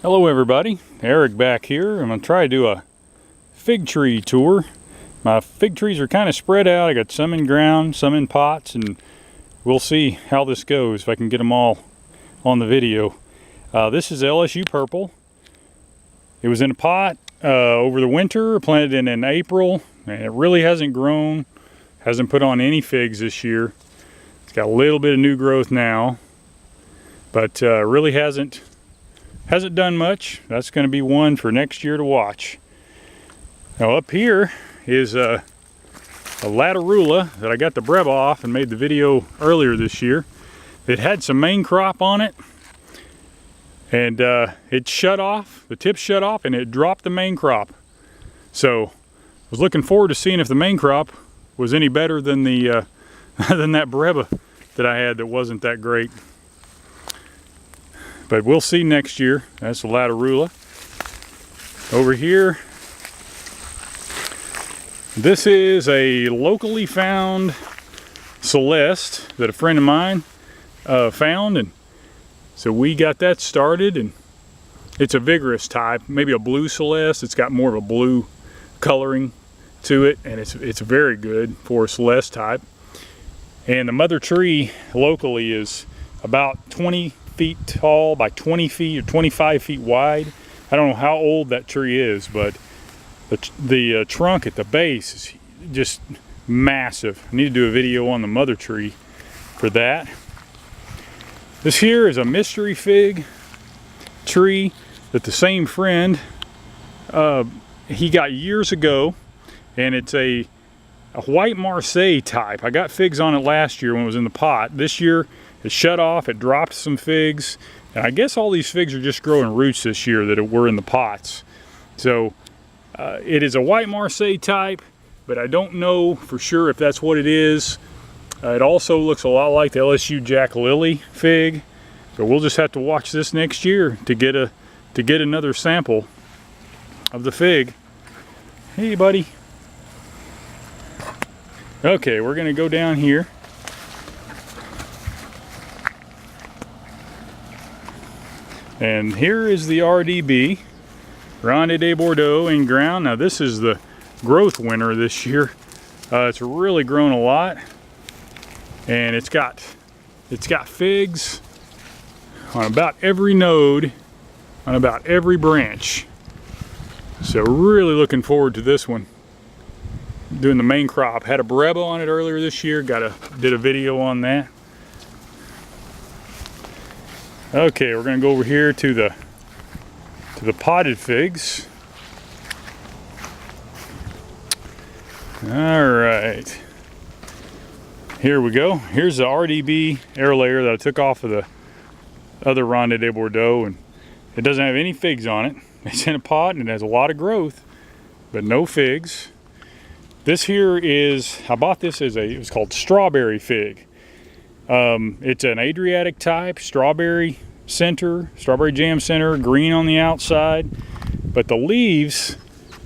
Hello everybody, Eric back here. I'm going to try to do a fig tree tour. My fig trees are kind of spread out. I got some in ground, some in pots, and we'll see how this goes if I can get them all on the video. This is LSU Purple. It was in a pot over the winter, planted in April, and it really hasn't grown, hasn't put on any figs this year. It's got a little bit of new growth now, but really hasn't done much. That's going to be one for next year to watch. Now up here is a latarula that I got the breb off and made the video earlier this year. It had some main crop on it, and it shut off, the tip shut off, and it dropped the main crop. So I was looking forward to seeing if the main crop was any better than the than that breb that I had that wasn't that great. But we'll see next year. That's the latarula. Over here, this is a locally found Celeste that a friend of mine found, and so we got that started, and it's a vigorous type, maybe a blue Celeste. It's got more of a blue coloring to it, and it's very good for a Celeste type. And the mother tree locally is about 20 feet tall by 20 feet or 25 feet wide. I don't know how old that tree is, but the trunk at the base is just massive. I need to do a video on the mother tree for that. This here is a mystery fig tree that the same friend he got years ago, and it's a white Marseille type. I got figs on it last year when it was in the pot. This year it shut off, it dropped some figs, and I guess all these figs are just growing roots this year that were in the pots. So it is a white Marseille type, but I don't know for sure if that's what it is. It also looks a lot like the LSU Jack Lily fig, but we'll just have to watch this next year to get another sample of the fig. Hey buddy. Okay, we're gonna go down here. And here is the RDB, Ronde de Bordeaux in ground. Now this is the growth winner this year. It's really grown a lot, and it's got figs on about every node, on about every branch. So really looking forward to this one. Doing the main crop. Had a breb on it earlier this year. Did a video on that. Okay, we're gonna go over here to the potted figs. All right, here we go. Here's the RDB air layer that I took off of the other Ronde de Bordeaux, and it doesn't have any figs on it. It's in a pot and it has a lot of growth, but no figs. This here is, I bought this as it was called strawberry fig. It's an Adriatic type, strawberry jam center, green on the outside, but the leaves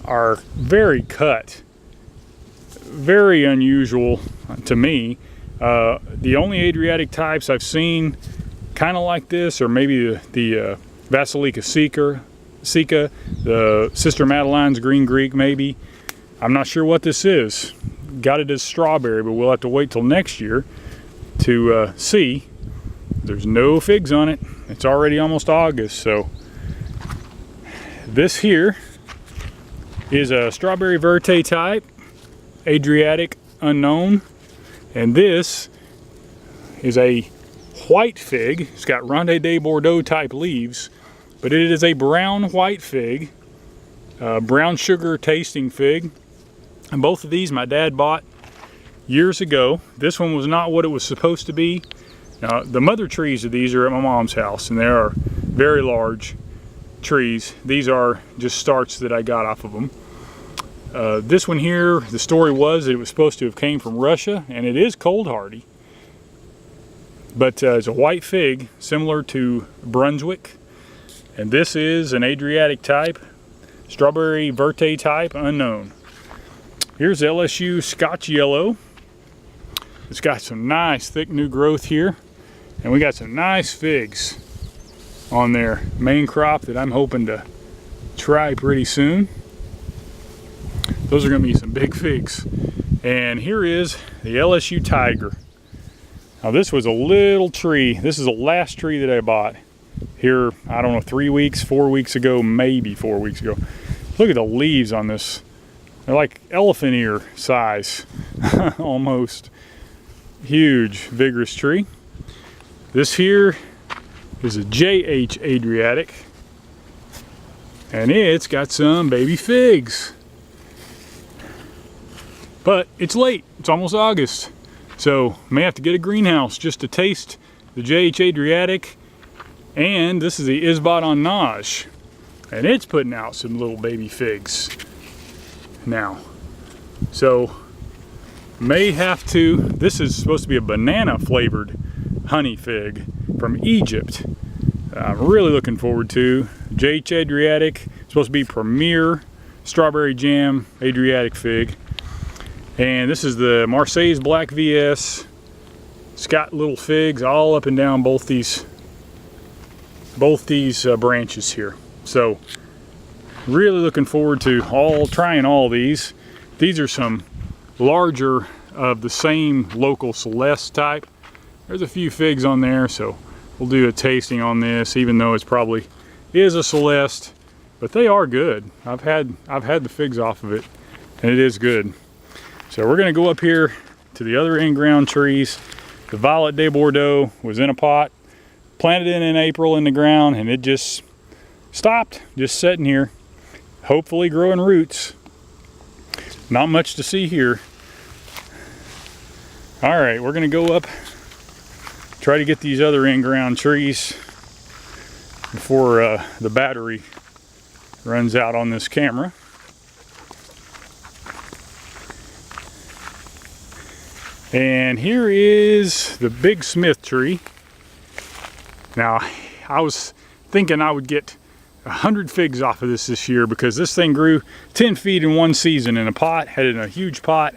are very cut, very unusual to me. The only Adriatic types I've seen kind of like this, or maybe the Basilica Sika, the Sister Madeline's Green Greek maybe. I'm not sure what this is. Got it as strawberry, but we'll have to wait till next year to see. There's no figs on it. It's already almost August, so this here is a strawberry verte type, Adriatic unknown, and this is a white fig. It's got Ronde de Bordeaux type leaves, but it is a brown white fig, brown sugar tasting fig. And both of these my dad bought years ago. This one was not what it was supposed to be. Now the mother trees of these are at my mom's house, and they are very large trees. These are just starts that I got off of them. This one here, the story was that it was supposed to have came from Russia, and it is cold hardy. But it's a white fig, similar to Brunswick. And this is an Adriatic type, strawberry verte type, unknown. Here's LSU Scotch Yellow. It's got some nice thick new growth here, and we got some nice figs. on their main crop that I'm hoping to try pretty soon. Those are going to be some big figs. And here is the LSU Tiger. Now this was a little tree. This is the last tree that I bought here, I don't know, 3 weeks, 4 weeks ago, maybe 4 weeks ago. Look at the leaves on this. They're like elephant ear size, almost. Huge, vigorous tree. This here is a JH Adriatic, and it's got some baby figs. But it's late, it's almost August, so may have to get a greenhouse just to taste the JH Adriatic. And this is the Isbot on Naj, and it's putting out some little baby figs now. So may have to, this is supposed to be a banana flavored honey fig from Egypt. I'm really looking forward to JH Adriatic. It's supposed to be premier strawberry jam Adriatic fig. And this is the Marseilles Black VS. It's got little figs all up and down both these branches here. So really looking forward to trying all these. These are some larger of the same local Celeste type. There's a few figs on there, so we'll do a tasting on this, even though it's probably is a Celeste, but they are good. I've had the figs off of it, and it is good. So we're gonna go up here to the other in-ground trees. The Violet de Bordeaux was in a pot, planted in April in the ground, and it just stopped, just sitting here, hopefully growing roots. Not much to see here. All right, we're gonna go up, try to get these other in-ground trees before the battery runs out on this camera. And here is the Big Smith tree. Now, I was thinking I would get 100 figs off of this year, because this thing grew 10 feet in one season in a pot, had it in a huge pot,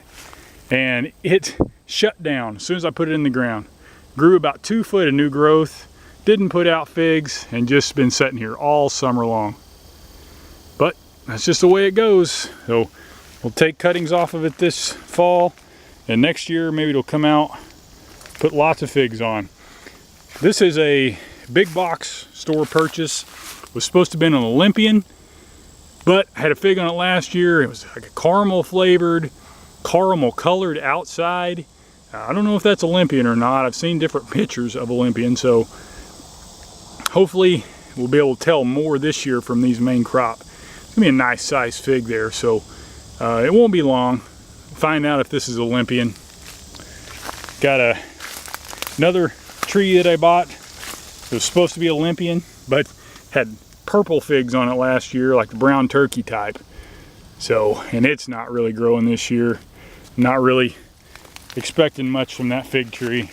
and it shut down as soon as I put it in the ground. Grew about 2 foot of new growth, didn't put out figs, and just been sitting here all summer long. But that's just the way it goes. So we'll take cuttings off of it this fall, and next year maybe it'll come out, put lots of figs on. This is a big box store purchase. Was supposed to have been an Olympian, but I had a fig on it last year. It was like a caramel flavored, caramel colored outside. I don't know if that's Olympian or not. I've seen different pictures of Olympian, so hopefully we'll be able to tell more this year from these main crop. It's gonna be a nice size fig there, so it won't be long. Find out if this is Olympian. Got another tree that I bought. It was supposed to be Olympian, but had purple figs on it last year, like the brown turkey type. So, and it's not really growing this year. Not really expecting much from that fig tree.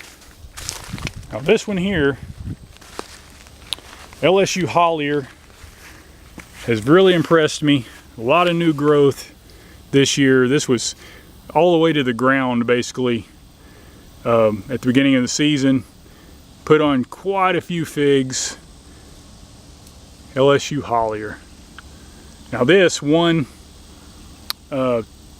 Now this one here, LSU Hollier, has really impressed me. A lot of new growth this year. This was all the way to the ground basically at the beginning of the season. Put on quite a few figs. LSU Hollier. Now this won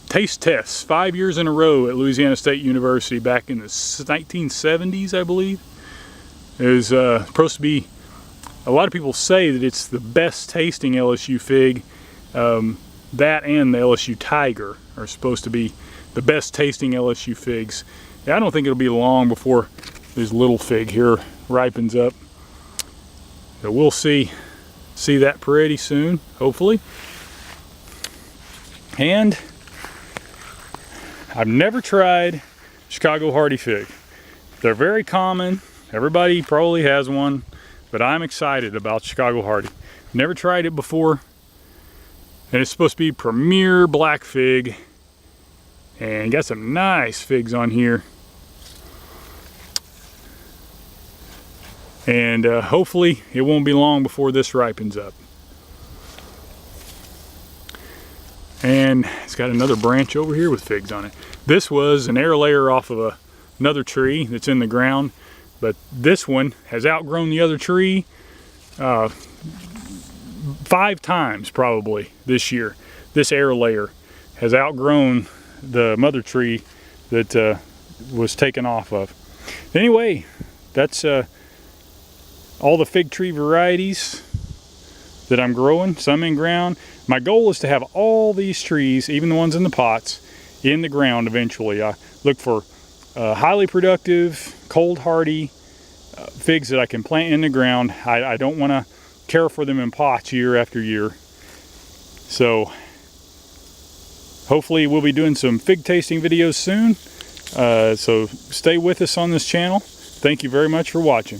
taste tests 5 years in a row at Louisiana State University back in the 1970s, I believe. It was supposed to be, a lot of people say that it's the best tasting LSU fig. That and the LSU Tiger are supposed to be the best tasting LSU figs. Yeah, I don't think it'll be long before this little fig here ripens up. So we'll see that pretty soon, hopefully. And I've never tried Chicago Hardy fig. They're very common. Everybody probably has one, but I'm excited about Chicago Hardy. Never tried it before. And it's supposed to be premier black fig. And got some nice figs on here. And hopefully it won't be long before this ripens up. And it's got another branch over here with figs on it. This was an air layer off of another tree that's in the ground, but this one has outgrown the other tree. 5 times probably this year. This air layer has outgrown the mother tree that was taken off of. Anyway, that's all the fig tree varieties that I'm growing, some in ground. My goal is to have all these trees, even the ones in the pots, in the ground eventually. I look for highly productive, cold hardy figs that I can plant in the ground. I don't want to care for them in pots year after year. So hopefully we'll be doing some fig tasting videos soon. So stay with us on this channel. Thank you very much for watching.